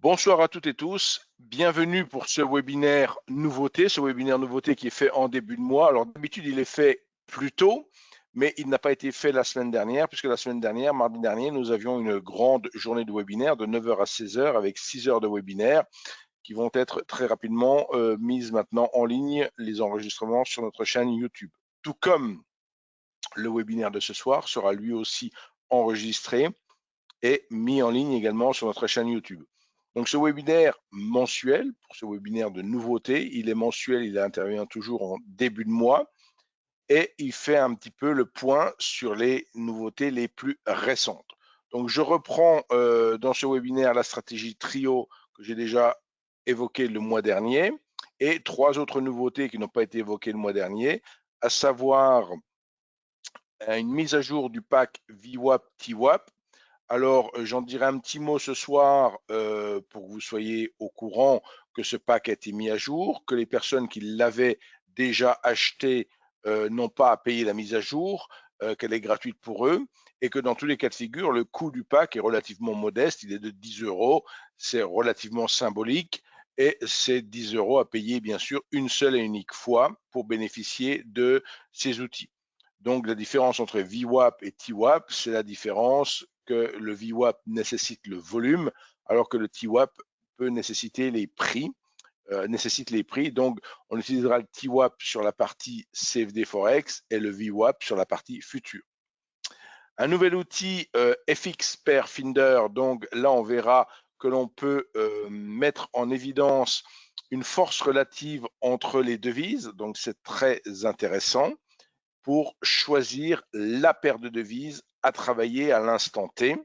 Bonsoir à toutes et tous, bienvenue pour ce webinaire nouveauté, qui est fait en début de mois. Alors d'habitude il est fait plus tôt, mais il n'a pas été fait la semaine dernière, puisque la semaine dernière, mardi dernier, nous avions une grande journée de webinaire de 9h à 16h avec 6 heures de webinaire qui vont être très rapidement mises maintenant en ligne, les enregistrements sur notre chaîne YouTube. Tout comme le webinaire de ce soir sera lui aussi enregistré et mis en ligne également sur notre chaîne YouTube. Donc ce webinaire mensuel, pour ce webinaire de nouveauté, il est mensuel, il intervient toujours en début de mois et il fait un petit peu le point sur les nouveautés les plus récentes. Donc je reprends dans ce webinaire la stratégie trio que j'ai déjà évoquée le mois dernier et 3 autres nouveautés qui n'ont pas été évoquées le mois dernier, à savoir une mise à jour du pack VWAP TWAP. Alors, j'en dirai un petit mot ce soir pour que vous soyez au courant que ce pack a été mis à jour, que les personnes qui l'avaient déjà acheté n'ont pas à payer la mise à jour, qu'elle est gratuite pour eux, et que dans tous les cas de figure, le coût du pack est relativement modeste, il est de 10 €, c'est relativement symbolique, et c'est 10 € à payer bien sûr une seule et unique fois pour bénéficier de ces outils. Donc la différence entre VWAP et TWAP, c'est la différence que le VWAP nécessite le volume, alors que le TWAP peut nécessiter les prix. Donc, on utilisera le TWAP sur la partie CFD Forex et le VWAP sur la partie future. Un nouvel outil FX Pair Finder. Donc là, on verra que l'on peut mettre en évidence une force relative entre les devises. Donc, c'est très intéressant pour choisir la paire de devises à travailler à l'instant T.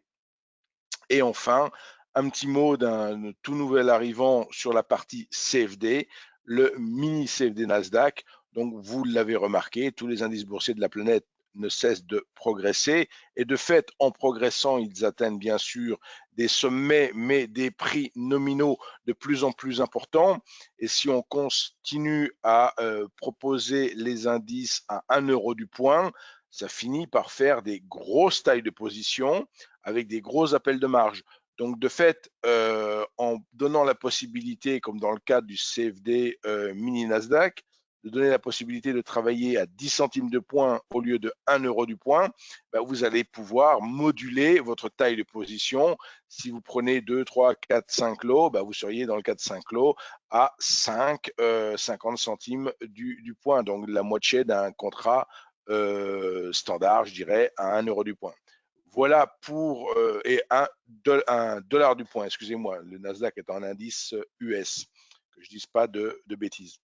Et enfin, un petit mot d'un tout nouvel arrivant sur la partie CFD, le mini CFD Nasdaq. Donc, vous l'avez remarqué, tous les indices boursiers de la planète ne cessent de progresser. Et de fait, en progressant, ils atteignent bien sûr des sommets, mais des prix nominaux de plus en plus importants. Et si on continue à proposer les indices à 1 € du point, ça finit par faire des grosses tailles de position avec des gros appels de marge. Donc, de fait, en donnant la possibilité, comme dans le cadre du CFD mini Nasdaq, de donner la possibilité de travailler à 10 centimes de point au lieu de 1 € du point, ben, vous allez pouvoir moduler votre taille de position. Si vous prenez 2, 3, 4, 5 lots, ben, vous seriez dans le cas de 5 lots à 50 centimes du point, donc la moitié d'un contrat standard, je dirais, à 1 € du point. Voilà pour et un dollar du point, excusez-moi, le Nasdaq est un indice US, que je dise pas de bêtises.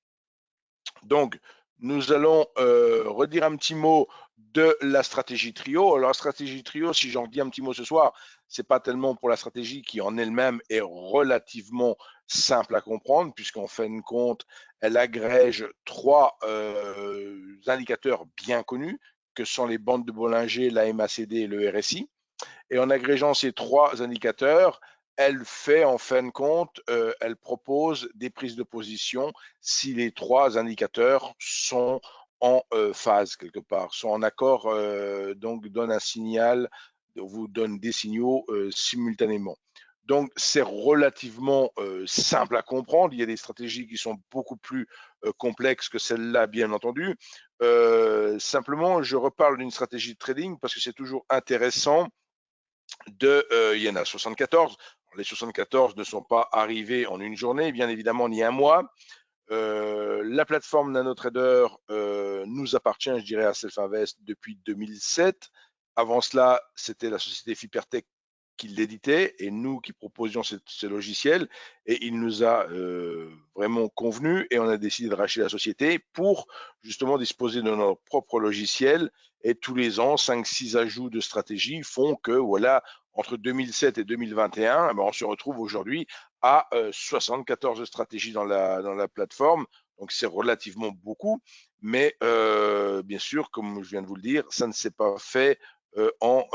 Donc, nous allons redire un petit mot de la stratégie trio. Alors, la stratégie trio, si j'en dis un petit mot ce soir, c'est pas tellement pour la stratégie qui en elle-même est relativement simple à comprendre, puisqu'en fin de compte, elle agrège 3 indicateurs bien connus, que sont les bandes de Bollinger, la MACD et le RSI. Et en agrégeant ces 3 indicateurs, elle fait en fin de compte, elle propose des prises de position si les 3 indicateurs sont en phase quelque part, sont en accord, donc donne un signal, vous donne des signaux simultanément. Donc c'est relativement simple à comprendre. Il y a des stratégies qui sont beaucoup plus complexes que celle-là, bien entendu. Simplement, je reparle d'une stratégie de trading parce que c'est toujours intéressant il y en a 74. Les 74 ne sont pas arrivés en une journée, bien évidemment, ni un mois. La plateforme NanoTrader nous appartient, je dirais, à Self-Invest depuis 2007. Avant cela, c'était la société Fipertech qui l'éditait et nous qui proposions ces logiciels. Et il nous a vraiment convenu et on a décidé de racheter la société pour justement disposer de notre propre logiciel. Et tous les ans, 5-6 ajouts de stratégie font que, voilà, entre 2007 et 2021, on se retrouve aujourd'hui à 74 stratégies dans la plateforme. Donc, c'est relativement beaucoup. Mais bien sûr, comme je viens de vous le dire, ça ne s'est pas fait en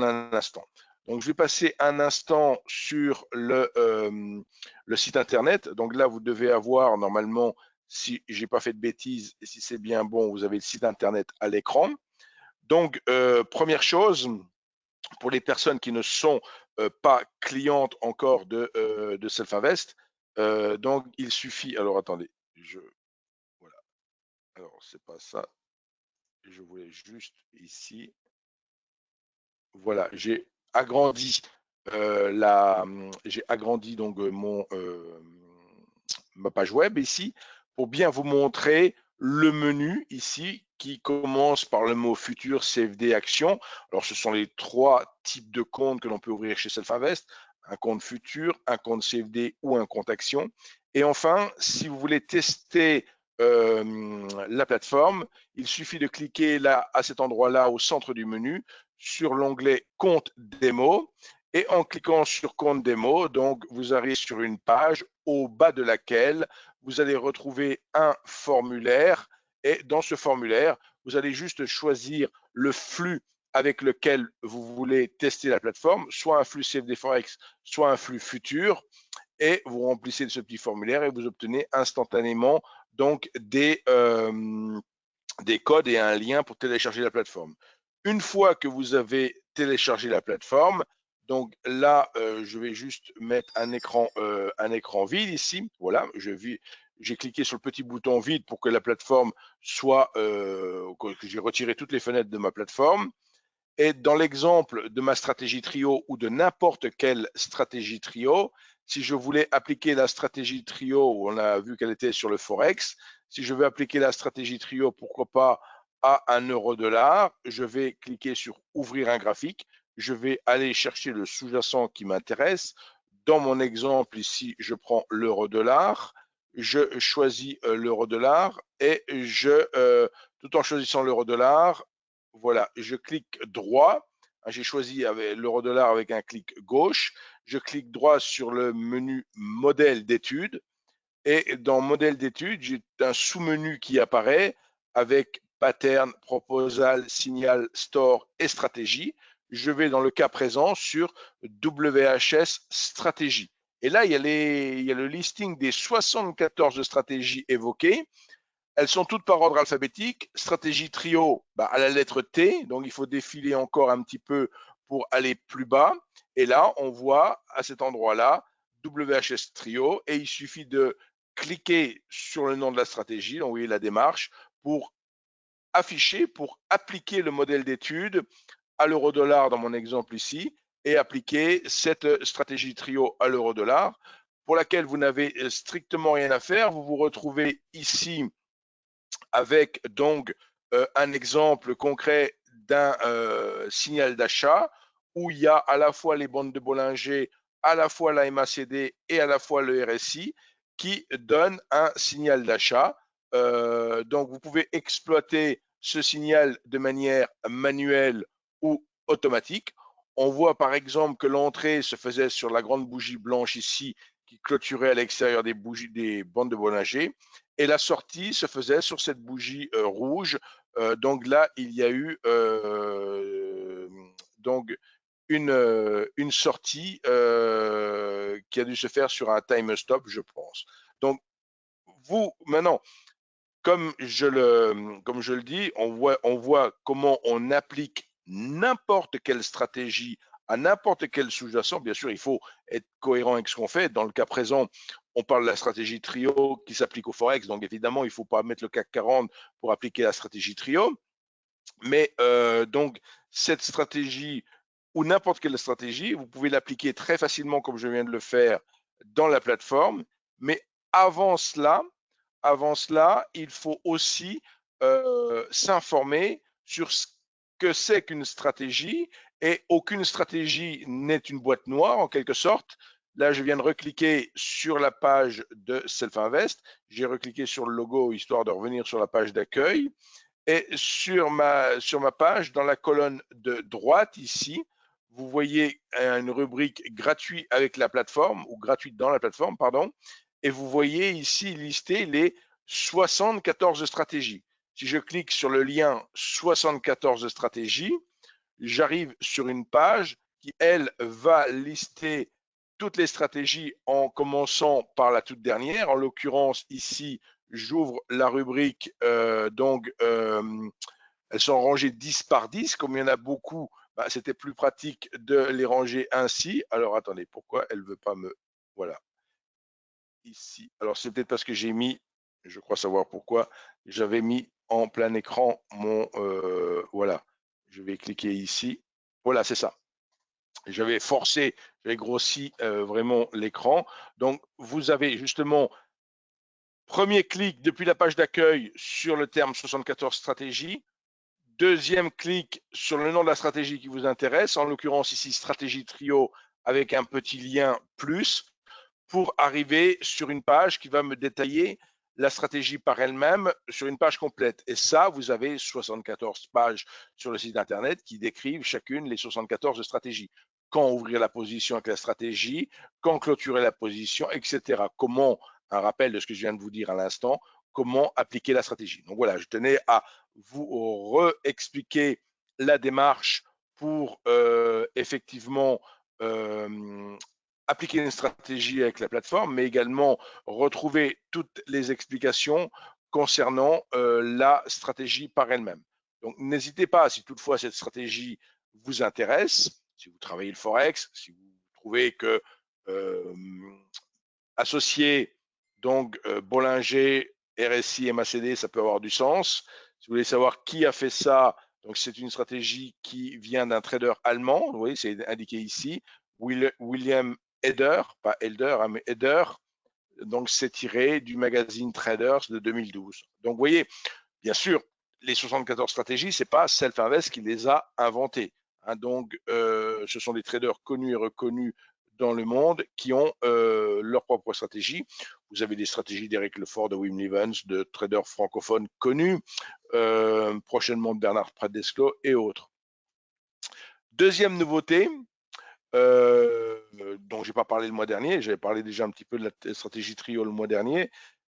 un instant. Donc, je vais passer un instant sur le site internet. Donc là, vous devez avoir normalement, si j'ai pas fait de bêtises et si c'est bien bon, vous avez le site internet à l'écran. Donc, première chose, pour les personnes qui ne sont pas clientes encore de Self-Invest. Donc, il suffit, alors attendez, voilà, alors c'est pas ça, je voulais juste ici, voilà, j'ai agrandi j'ai agrandi donc ma page web ici pour bien vous montrer le menu ici qui commence par le mot futur CFD action. Alors ce sont les 3 types de comptes que l'on peut ouvrir chez Self-Invest, un compte futur, un compte CFD ou un compte action. Et enfin, si vous voulez tester la plateforme, il suffit de cliquer là à cet endroit-là au centre du menu sur l'onglet compte démo, et en cliquant sur compte démo, donc vous arrivez sur une page au bas de laquelle vous allez retrouver un formulaire, et dans ce formulaire, vous allez juste choisir le flux avec lequel vous voulez tester la plateforme, soit un flux CFD Forex, soit un flux futur, et vous remplissez ce petit formulaire et vous obtenez instantanément donc des codes et un lien pour télécharger la plateforme. Une fois que vous avez téléchargé la plateforme, donc là, je vais juste mettre un écran vide ici. Voilà, j'ai cliqué sur le petit bouton vide pour que la plateforme soit, que j'ai retiré toutes les fenêtres de ma plateforme. Et dans l'exemple de ma stratégie trio ou de n'importe quelle stratégie trio, si je voulais appliquer la stratégie trio, on a vu qu'elle était sur le Forex, si je veux appliquer la stratégie trio, pourquoi pas à un euro-dollar, je vais cliquer sur ouvrir un graphique, je vais aller chercher le sous-jacent qui m'intéresse. Dans mon exemple ici, je prends l'euro-dollar, je choisis l'euro-dollar et tout en choisissant l'euro-dollar, voilà, je clique droit. J'ai choisi l'euro-dollar avec un clic gauche. Je clique droit sur le menu modèle d'études. Et dans modèle d'études, j'ai un sous-menu qui apparaît avec pattern, proposal, signal, store et stratégie. Je vais dans le cas présent sur WHS stratégie. Et là, il y a le listing des 74 stratégies évoquées. Elles sont toutes par ordre alphabétique. Stratégie trio à la lettre T, donc il faut défiler encore un petit peu pour aller plus bas. Et là, on voit à cet endroit-là WHS trio, et il suffit de cliquer sur le nom de la stratégie, donc vous voyez la démarche, pour afficher, pour appliquer le modèle d'étude à l'euro-dollar dans mon exemple ici, et appliquer cette stratégie trio à l'euro-dollar, pour laquelle vous n'avez strictement rien à faire. Vous vous retrouvez ici avec donc un exemple concret d'un signal d'achat où il y a à la fois les bandes de Bollinger, à la fois la MACD et à la fois le RSI qui donnent un signal d'achat. Donc vous pouvez exploiter ce signal de manière manuelle ou automatique. On voit par exemple que l'entrée se faisait sur la grande bougie blanche ici qui clôturait à l'extérieur des bandes de Bollinger, et la sortie se faisait sur cette bougie rouge. Donc là, il y a eu donc une sortie qui a dû se faire sur un time stop, je pense. Donc vous, maintenant, comme je le dis, on voit comment on applique n'importe quelle stratégie à n'importe quel sous-jacent. Bien sûr, il faut être cohérent avec ce qu'on fait. Dans le cas présent, on parle de la stratégie trio qui s'applique au Forex. Donc, évidemment, il ne faut pas mettre le CAC 40 pour appliquer la stratégie trio. Mais donc, cette stratégie ou n'importe quelle stratégie, vous pouvez l'appliquer très facilement comme je viens de le faire dans la plateforme. Mais avant cela, il faut aussi s'informer sur ce que c'est qu'une stratégie, et aucune stratégie n'est une boîte noire en quelque sorte. Là, je viens de recliquer sur la page de Self-Invest. J'ai recliqué sur le logo histoire de revenir sur la page d'accueil. Et sur ma page, dans la colonne de droite ici, vous voyez une rubrique gratuit avec la plateforme, ou gratuite dans la plateforme, pardon. Et vous voyez ici lister les 74 stratégies. Si je clique sur le lien 74 stratégies, j'arrive sur une page qui, elle, va lister toutes les stratégies en commençant par la toute dernière. En l'occurrence, ici, j'ouvre la rubrique, elles sont rangées 10 par 10. Comme il y en a beaucoup, bah, c'était plus pratique de les ranger ainsi. Alors attendez, pourquoi elle veut pas me... Voilà, ici. Alors c'est peut-être parce que j'ai mis, je crois savoir pourquoi, j'avais mis en plein écran mon... voilà, je vais cliquer ici. Voilà, c'est ça. J'avais forcé, j'avais grossi vraiment l'écran. Donc vous avez justement premier clic depuis la page d'accueil sur le terme 74 stratégie. Deuxième clic sur le nom de la stratégie qui vous intéresse, en l'occurrence ici stratégie trio avec un petit lien plus, pour arriver sur une page qui va me détailler la stratégie par elle-même sur une page complète. Et ça, vous avez 74 pages sur le site internet qui décrivent chacune les 74 stratégies. Quand ouvrir la position avec la stratégie, quand clôturer la position, etc. Comment, un rappel de ce que je viens de vous dire à l'instant, comment appliquer la stratégie. Donc voilà, je tenais à vous re-expliquer la démarche pour effectivement appliquer une stratégie avec la plateforme, mais également retrouver toutes les explications concernant la stratégie par elle-même. Donc n'hésitez pas, si toutefois cette stratégie vous intéresse, si vous travaillez le Forex, si vous trouvez que associer donc Bollinger, RSI et MACD, ça peut avoir du sens. Si vous voulez savoir qui a fait ça, donc c'est une stratégie qui vient d'un trader allemand, vous voyez, c'est indiqué ici, William Eder, pas Elder, hein, mais Eder. Donc c'est tiré du magazine Traders de 2012. Donc vous voyez, bien sûr, les 74 stratégies, c'est pas Self-Invest qui les a inventées. Hein, donc ce sont des traders connus et reconnus dans le monde qui ont leur propre stratégie. Vous avez des stratégies d'Eric Lefort, de Wim Levens, de traders francophones connus, prochainement de Bernard Pradesco et autres. Deuxième nouveauté, dont j'ai pas parlé le mois dernier, j'avais parlé déjà un petit peu de la stratégie trio le mois dernier,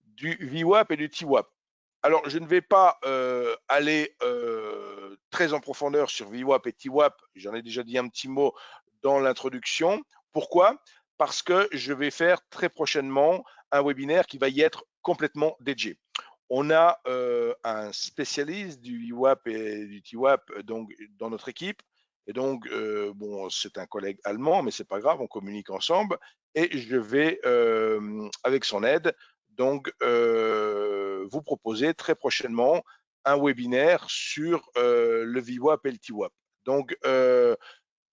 du VWAP et du TWAP. Alors, je ne vais pas aller très en profondeur sur VWAP et TWAP, j'en ai déjà dit un petit mot dans l'introduction. Pourquoi? Parce que je vais faire très prochainement un webinaire qui va y être complètement dédié. On a un spécialiste du VWAP et du TWAP donc, dans notre équipe. Et donc, bon, c'est un collègue allemand, mais c'est pas grave, on communique ensemble. Et je vais, avec son aide, donc vous proposer très prochainement un webinaire sur le VWAP et le TWAP. Donc,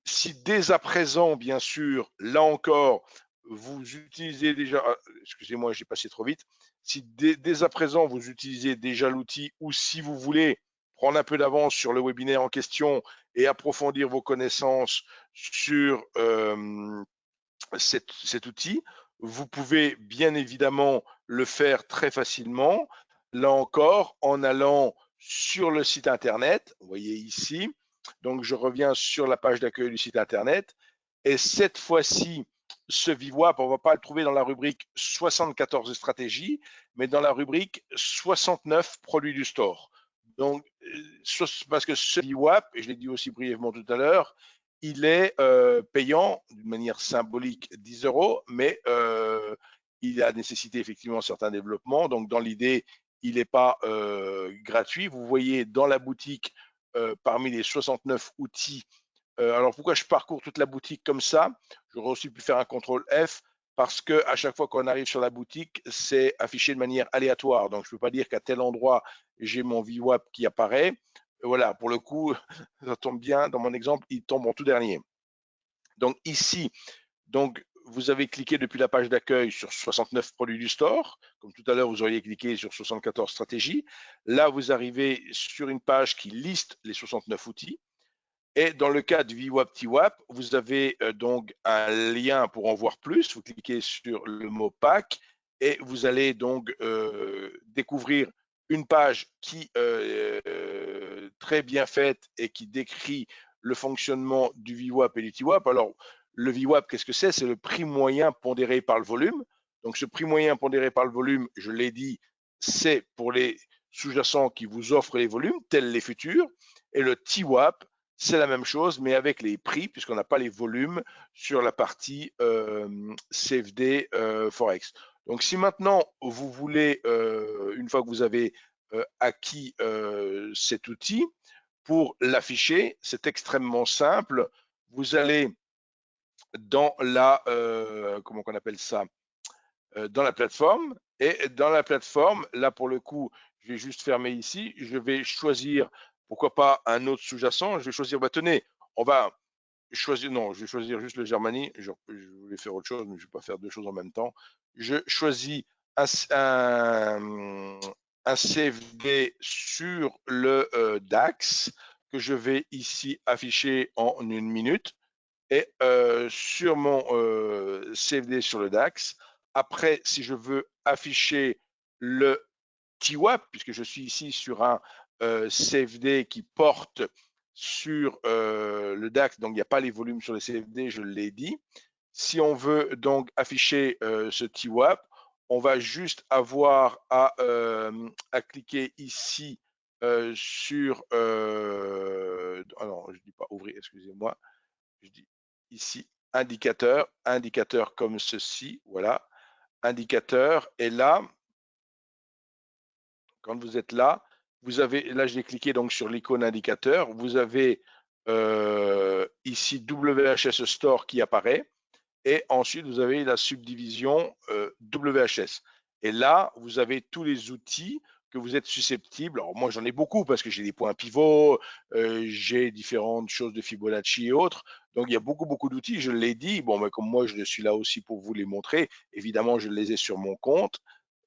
si dès à présent, bien sûr, là encore, vous utilisez déjà, excusez-moi, j'ai passé trop vite, si dès à présent, vous utilisez déjà l'outil ou si vous voulez prendre un peu d'avance sur le webinaire en question et approfondir vos connaissances sur cet outil, vous pouvez bien évidemment le faire très facilement. Là encore, en allant sur le site internet, vous voyez ici, donc je reviens sur la page d'accueil du site internet, et cette fois-ci, ce VWAP, on ne va pas le trouver dans la rubrique 74 stratégies, mais dans la rubrique 69 produits du store. Donc, parce que ce VWAP, et je l'ai dit aussi brièvement tout à l'heure, il est payant d'une manière symbolique 10 €, mais il a nécessité effectivement certains développements. Donc, dans l'idée, il n'est pas gratuit. Vous voyez dans la boutique, parmi les 69 outils, alors pourquoi je parcours toute la boutique comme ça? J'aurais aussi pu faire un contrôle F parce que à chaque fois qu'on arrive sur la boutique, c'est affiché de manière aléatoire. Donc je ne peux pas dire qu'à tel endroit j'ai mon VWAP qui apparaît. Voilà, pour le coup, ça tombe bien. Dans mon exemple, il tombe en tout dernier. Donc ici, donc vous avez cliqué depuis la page d'accueil sur 69 produits du store. Comme tout à l'heure, vous auriez cliqué sur 74 stratégies. Là, vous arrivez sur une page qui liste les 69 outils. Et dans le cas du VWAP TWAP, vous avez donc un lien pour en voir plus. Vous cliquez sur le mot pack et vous allez donc découvrir une page qui très bien faite et qui décrit le fonctionnement du VWAP et du TWAP. Alors, le VWAP, qu'est-ce que c'est? C'est le prix moyen pondéré par le volume. Donc, ce prix moyen pondéré par le volume, je l'ai dit, c'est pour les sous-jacents qui vous offrent les volumes, tels les futurs. Et le TWAP, c'est la même chose, mais avec les prix, puisqu'on n'a pas les volumes sur la partie CFD Forex. Donc, si maintenant vous voulez, une fois que vous avez acquis cet outil, Pour l'afficher, c'est extrêmement simple. Vous allez dans la, comment qu'on appelle ça, dans la plateforme. Et dans la plateforme, là pour le coup, je vais juste fermer ici. Je vais choisir, pourquoi pas un autre sous-jacent. Je vais choisir, bah, tenez, on va choisir, non, je vais choisir juste le Germany. Je voulais faire autre chose, mais je ne vais pas faire deux choses en même temps. Je choisis un CFD sur le DAX que je vais ici afficher en 1 minute. Et sur mon CFD sur le DAX, après, si je veux afficher le TWAP, puisque je suis ici sur un CFD qui porte sur le DAX, donc il n'y a pas les volumes sur le CFD, je l'ai dit. Si on veut donc afficher ce TWAP, on va juste avoir à cliquer ici sur, ah non, je ne dis pas ouvrir, excusez-moi, je dis ici indicateur, indicateur comme ceci, voilà, indicateur, et là, quand vous êtes là, vous avez, là j'ai cliqué donc sur l'icône indicateur, vous avez ici WHS Store qui apparaît, et ensuite vous avez la subdivision WHS. Et là, vous avez tous les outils que vous êtes susceptibles. Alors moi, j'en ai beaucoup parce que j'ai des points pivots, j'ai différentes choses de Fibonacci et autres. Donc il y a beaucoup d'outils. Je l'ai dit. Bon, mais comme moi, je suis là aussi pour vous les montrer. Évidemment, je les ai sur mon compte.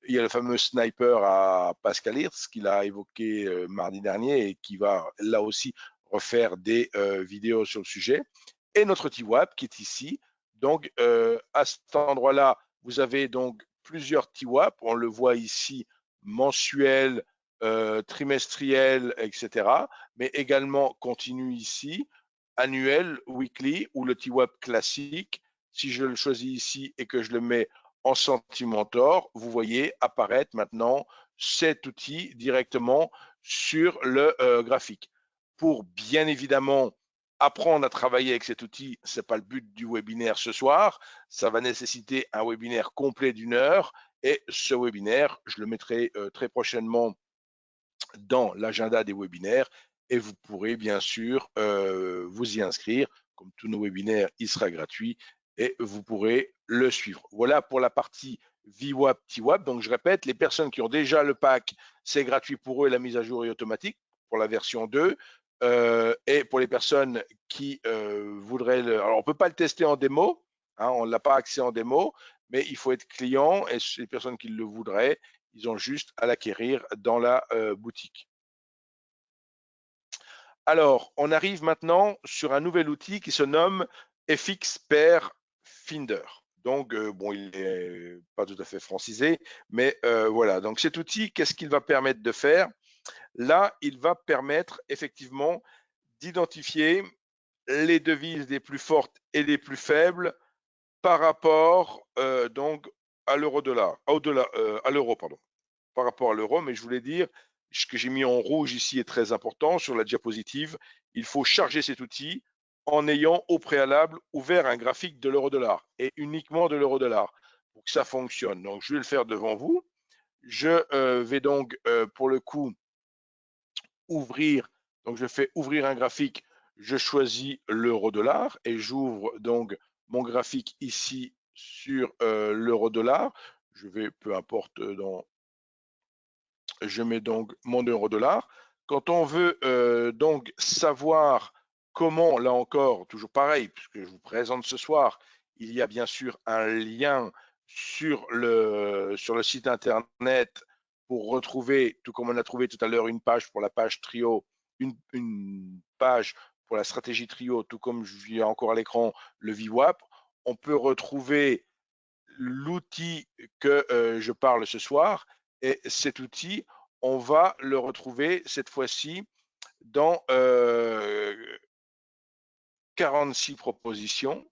Il y a le fameux sniper à Pascal Hirtz qu'il a évoqué mardi dernier et qui va là aussi refaire des vidéos sur le sujet. Et notre TWAP qui est ici. Donc, à cet endroit-là, vous avez donc plusieurs TWAP. On le voit ici, mensuel, trimestriel, etc. Mais également continu ici, annuel, weekly ou le TWAP classique. Si je le choisis ici et que je le mets en Sentimentor, vous voyez apparaître maintenant cet outil directement sur le graphique. Pour bien évidemment apprendre à travailler avec cet outil, ce n'est pas le but du webinaire ce soir. Ça va nécessiter un webinaire complet d'1 heure. Et ce webinaire, je le mettrai très prochainement dans l'agenda des webinaires. Et vous pourrez bien sûr vous y inscrire. Comme tous nos webinaires, il sera gratuit et vous pourrez le suivre. Voilà pour la partie VWAP, TWAP. Donc je répète, les personnes qui ont déjà le pack, c'est gratuit pour eux et la mise à jour est automatique pour la version 2. Et pour les personnes qui voudraient alors on ne peut pas le tester en démo, hein, on n'a pas accès en démo, mais il faut être client et les personnes qui le voudraient, ils ont juste à l'acquérir dans la boutique. Alors, on arrive maintenant sur un nouvel outil qui se nomme FX Pair Finder. Donc, bon, il n'est pas tout à fait francisé, mais voilà. Donc, cet outil, qu'est-ce qu'il va permettre de faire? Là, il va permettre effectivement d'identifier les devises les plus fortes et les plus faibles par rapport donc à l'euro-dollar, à l'euro, pardon, par rapport à l'euro. Mais je voulais dire, ce que j'ai mis en rouge ici est très important sur la diapositive. Il faut charger cet outil en ayant au préalable ouvert un graphique de l'euro-dollar et uniquement de l'euro-dollar pour que ça fonctionne. Donc, je vais le faire devant vous. Je vais donc, pour le coup, ouvrir. Donc, je fais ouvrir un graphique. Je choisis l'euro-dollar et j'ouvre donc mon graphique ici sur l'euro-dollar. Je vais, peu importe, je mets donc mon euro-dollar. Quand on veut donc savoir comment, là encore, toujours pareil, puisque je vous présente ce soir, il y a bien sûr un lien sur le site internet pour retrouver, tout comme on a trouvé tout à l'heure, une page pour la page trio, une page pour la stratégie trio, tout comme je vis encore à l'écran le VWAP. On peut retrouver l'outil que je parle ce soir, et cet outil, on va le retrouver cette fois-ci dans 46 propositions.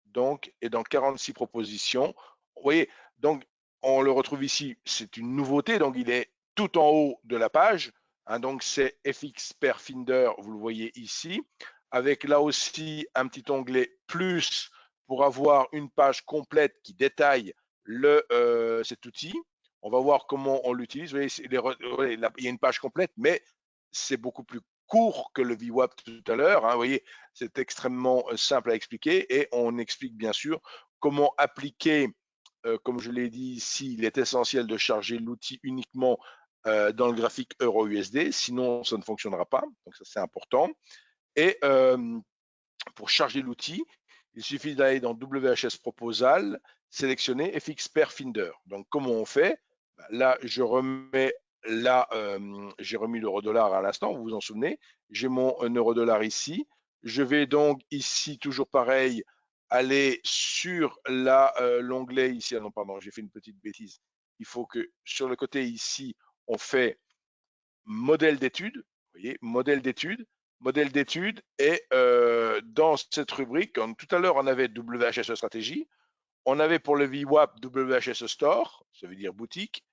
Donc, et dans 46 propositions, vous voyez, donc on le retrouve ici, c'est une nouveauté, donc il est tout en haut de la page, hein, donc c'est FX Pair Finder, vous le voyez ici, avec là aussi un petit onglet plus pour avoir une page complète qui détaille cet outil. On va voir comment on l'utilise. Vous voyez, il y a une page complète, mais c'est beaucoup plus court que le VWAP tout à l'heure. Hein, vous voyez, c'est extrêmement simple à expliquer et on explique bien sûr comment appliquer, comme je l'ai dit ici, il est essentiel de charger l'outil uniquement dans le graphique euro-USD, sinon ça ne fonctionnera pas. Donc ça c'est important. Et pour charger l'outil, il suffit d'aller dans WHS Proposal, sélectionner FX Pair Finder. Donc comment on fait? Là, je remets là, j'ai remis l'euro-dollar à l'instant, vous vous en souvenez. J'ai mon euro-dollar ici. Je vais donc ici, toujours pareil, aller sur l'onglet ici. Ah non, pardon, j'ai fait une petite bêtise. Il faut que sur le côté ici, on fait modèle d'étude. Vous voyez, modèle d'étude. Modèle d'étude et dans cette rubrique, comme tout à l'heure, on avait WHS stratégie. On avait pour le VWAP WHS Store, ça veut dire boutique.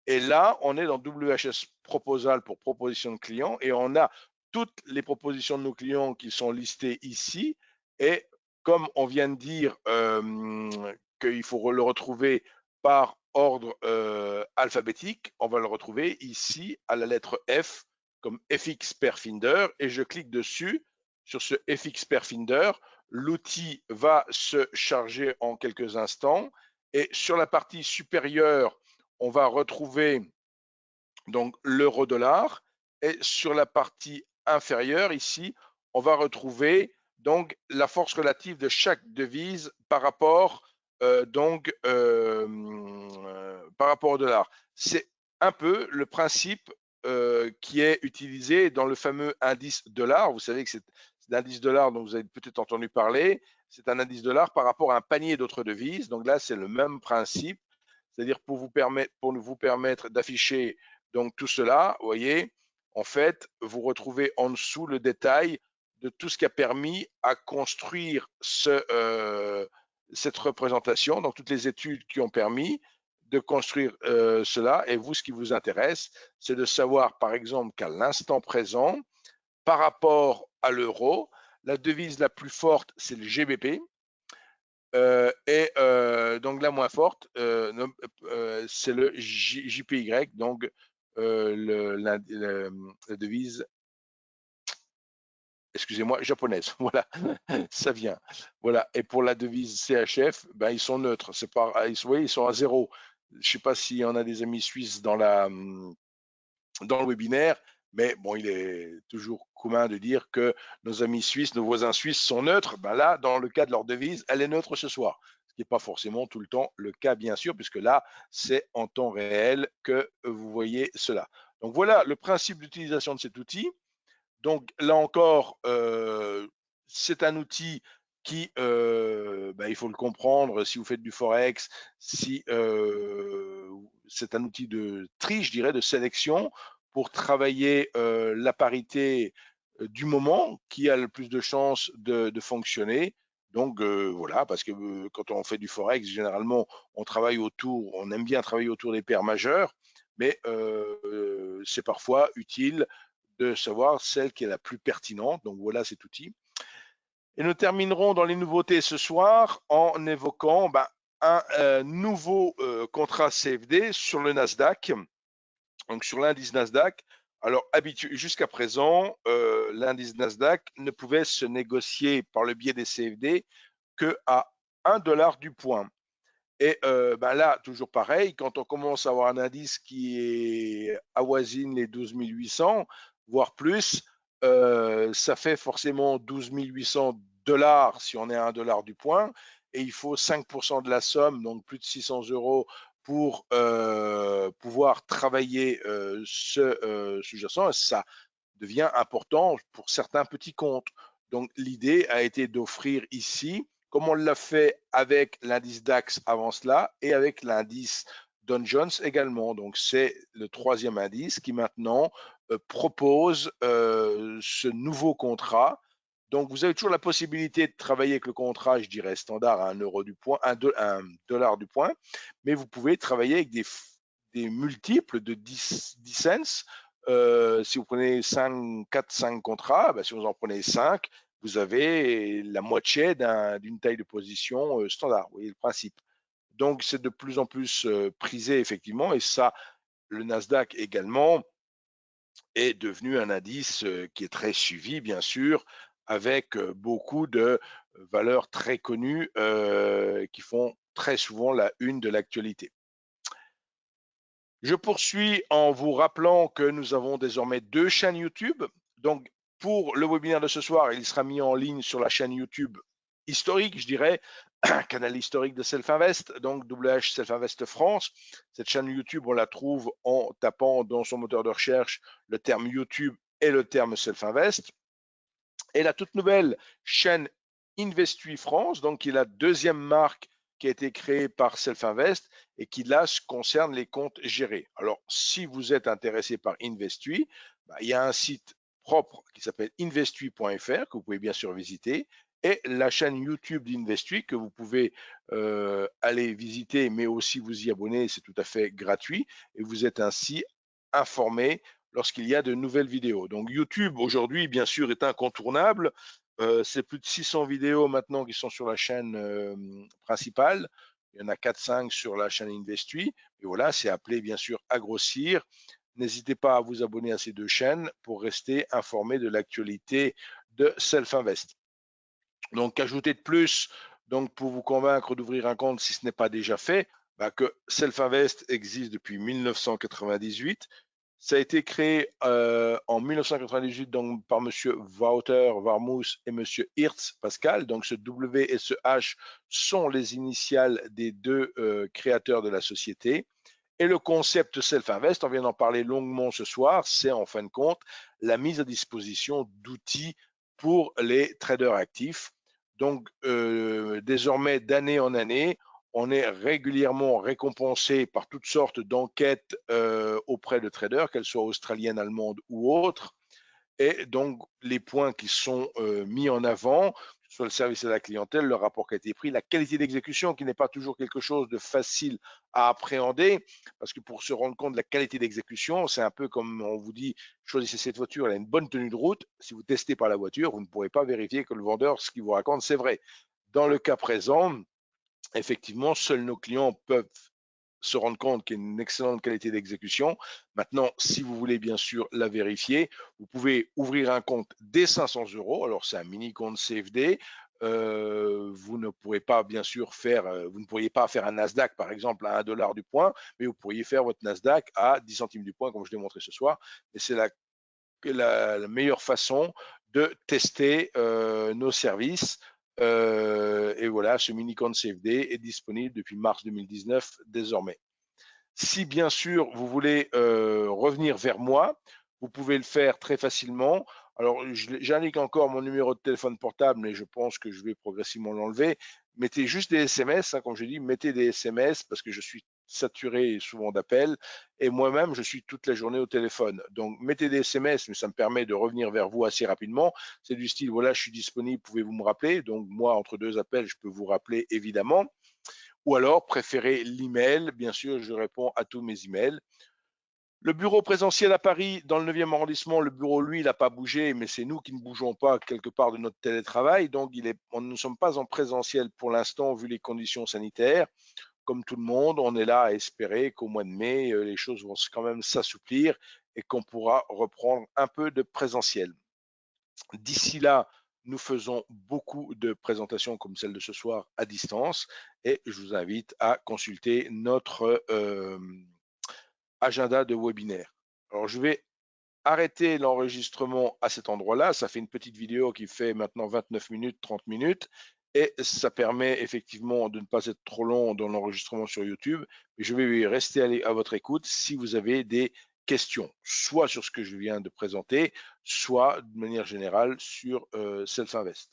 Et là, on est dans WHS Proposal pour proposition de clients et on a toutes les propositions de nos clients qui sont listées ici. Et comme on vient de dire qu'il faut le retrouver par ordre alphabétique, on va le retrouver ici à la lettre F comme FX Pair Finder et je clique dessus sur ce FX Pair Finder. L'outil va se charger en quelques instants et sur la partie supérieure, on va retrouver donc l'euro-dollar et sur la partie inférieure ici, on va retrouver donc la force relative de chaque devise par rapport par rapport au dollar. C'est un peu le principe qui est utilisé dans le fameux indice dollar. Vous savez que c'est l'indice dollar dont vous avez peut-être entendu parler. C'est un indice dollar par rapport à un panier d'autres devises. Donc là, c'est le même principe, c'est-à-dire pour vous permettre d'afficher donc tout cela. Vous voyez, en fait, vous retrouvez en dessous le détail de tout ce qui a permis à construire cette représentation, donc toutes les études qui ont permis de construire cela. Et vous, ce qui vous intéresse, c'est de savoir, par exemple, qu'à l'instant présent, par rapport à l'euro, la devise la plus forte, c'est le GBP. Donc la moins forte, c'est le JPY, donc la devise, excusez-moi, japonaise. Voilà, ça vient. Voilà. Et pour la devise CHF, ben, ils sont neutres. C'est pas, vous voyez, ils sont à zéro. Je ne sais pas s'il y en a des amis suisses dans le webinaire, mais bon, il est toujours commun de dire que nos amis suisses, nos voisins suisses sont neutres. Ben là, dans le cas de leur devise, elle est neutre ce soir. Ce qui n'est pas forcément tout le temps le cas, bien sûr, puisque là, c'est en temps réel que vous voyez cela. Donc voilà le principe d'utilisation de cet outil. Donc là encore, c'est un outil qui, il faut le comprendre, si vous faites du Forex, si c'est un outil de tri, je dirais, de sélection pour travailler la parité du moment qui a le plus de chances de fonctionner. Donc voilà, parce que quand on fait du Forex, généralement, on aime bien travailler autour des paires majeures, mais c'est parfois utile de savoir celle qui est la plus pertinente. Donc voilà cet outil. Et nous terminerons dans les nouveautés ce soir en évoquant un nouveau contrat CFD sur le Nasdaq, donc sur l'indice Nasdaq. Alors jusqu'à présent, l'indice Nasdaq ne pouvait se négocier par le biais des CFD que à $1 du point. Et là, toujours pareil, quand on commence à avoir un indice qui avoisine les 12 800, voire plus, ça fait forcément 12 800 $ si on est à $1 du point, et il faut 5% de la somme, donc plus de 600 € pour pouvoir travailler ce sous-jacent. Ça devient important pour certains petits comptes. Donc l'idée a été d'offrir ici, comme on l'a fait avec l'indice DAX avant cela et avec l'indice Dow Jones également. Donc c'est le troisième indice qui maintenant propose ce nouveau contrat. Donc vous avez toujours la possibilité de travailler avec le contrat, je dirais standard à $1 du point, $1 du point, mais vous pouvez travailler avec des multiples de 10 cents. Si vous prenez 4, 5 contrats, si vous en prenez 5, vous avez la moitié d'une taille de position standard. Vous voyez le principe. Donc, c'est de plus en plus prisé, effectivement, et ça, le Nasdaq également est devenu un indice qui est très suivi, bien sûr, avec beaucoup de valeurs très connues qui font très souvent la une de l'actualité. Je poursuis en vous rappelant que nous avons désormais 2 chaînes YouTube. Donc, pour le webinaire de ce soir, il sera mis en ligne sur la chaîne YouTube historique, je dirais, canal historique de Self-Invest, donc WH Self-Invest France. Cette chaîne YouTube, on la trouve en tapant dans son moteur de recherche le terme YouTube et le terme Self-Invest. Et la toute nouvelle chaîne Investui France, donc qui est la deuxième marque qui a été créée par Self-Invest et qui là concerne les comptes gérés. Alors, si vous êtes intéressé par Investui, il y a un site propre qui s'appelle investui.fr que vous pouvez bien sûr visiter et la chaîne YouTube d'Investui que vous pouvez aller visiter, mais aussi vous y abonner, c'est tout à fait gratuit et vous êtes ainsi informé lorsqu'il y a de nouvelles vidéos. Donc YouTube aujourd'hui, bien sûr, est incontournable. C'est plus de 600 vidéos maintenant qui sont sur la chaîne principale. Il y en a 4-5 sur la chaîne Investui. Et voilà, c'est appelé bien sûr à grossir. N'hésitez pas à vous abonner à ces 2 chaînes pour rester informé de l'actualité de Self-Invest. Donc, ajouter de plus, donc pour vous convaincre d'ouvrir un compte si ce n'est pas déjà fait, que Self-Invest existe depuis 1998. Ça a été créé en 1998 donc, par Monsieur Wouter Warmoes et Monsieur Hirtz Pascal. Donc ce W et ce H sont les initiales des 2 créateurs de la société. Et le concept Self-Invest, on vient d'en parler longuement ce soir, c'est en fin de compte la mise à disposition d'outils pour les traders actifs. Donc désormais, d'année en année, on est régulièrement récompensé par toutes sortes d'enquêtes auprès de traders, qu'elles soient australiennes, allemandes ou autres. Et donc, les points qui sont mis en avant, que ce soit le service à la clientèle, le rapport qui a été pris, la qualité d'exécution qui n'est pas toujours quelque chose de facile à appréhender, parce que pour se rendre compte de la qualité d'exécution, c'est un peu comme on vous dit, choisissez cette voiture, elle a une bonne tenue de route. Si vous testez pas la voiture, vous ne pourrez pas vérifier que le vendeur, ce qu'il vous raconte, c'est vrai. Dans le cas présent, effectivement, seuls nos clients peuvent se rendre compte qu'il y a une excellente qualité d'exécution. Maintenant, si vous voulez bien sûr la vérifier, vous pouvez ouvrir un compte dès 500 euros. Alors, c'est un mini compte CFD. Vous ne pourrez pas bien sûr faire, vous ne pourriez pas faire un Nasdaq par exemple à 1 $ du point, mais vous pourriez faire votre Nasdaq à 10 centimes du point, comme je l'ai montré ce soir. Et c'est la meilleure façon de tester nos services. Et voilà, ce mini compte CFD est disponible depuis mars 2019 désormais. Si bien sûr vous voulez revenir vers moi, vous pouvez le faire très facilement. Alors, j'indique encore mon numéro de téléphone portable, mais je pense que je vais progressivement l'enlever. Mettez juste des SMS, hein, comme je dis, mettez des SMS parce que je suis saturé souvent d'appels et moi-même, je suis toute la journée au téléphone. Donc, mettez des SMS, mais ça me permet de revenir vers vous assez rapidement. C'est du style, voilà, je suis disponible, pouvez-vous me rappeler? Donc, moi, entre 2 appels, je peux vous rappeler évidemment. Ou alors, préférez l'email. Bien sûr, je réponds à tous mes emails. Le bureau présentiel à Paris, dans le 9e arrondissement, le bureau, lui, il n'a pas bougé, mais c'est nous qui ne bougeons pas quelque part de notre télétravail. Donc, on ne sommes pas en présentiel pour l'instant, vu les conditions sanitaires. Comme tout le monde, on est là à espérer qu'au mois de mai, les choses vont quand même s'assouplir et qu'on pourra reprendre un peu de présentiel. D'ici là, nous faisons beaucoup de présentations comme celle de ce soir à distance et je vous invite à consulter notre agenda de webinaire. Alors, je vais arrêter l'enregistrement à cet endroit-là. Ça fait une petite vidéo qui fait maintenant 29 minutes, 30 minutes. Et ça permet effectivement de ne pas être trop long dans l'enregistrement sur YouTube. Mais je vais rester à votre écoute si vous avez des questions, soit sur ce que je viens de présenter, soit de manière générale sur Self-Invest.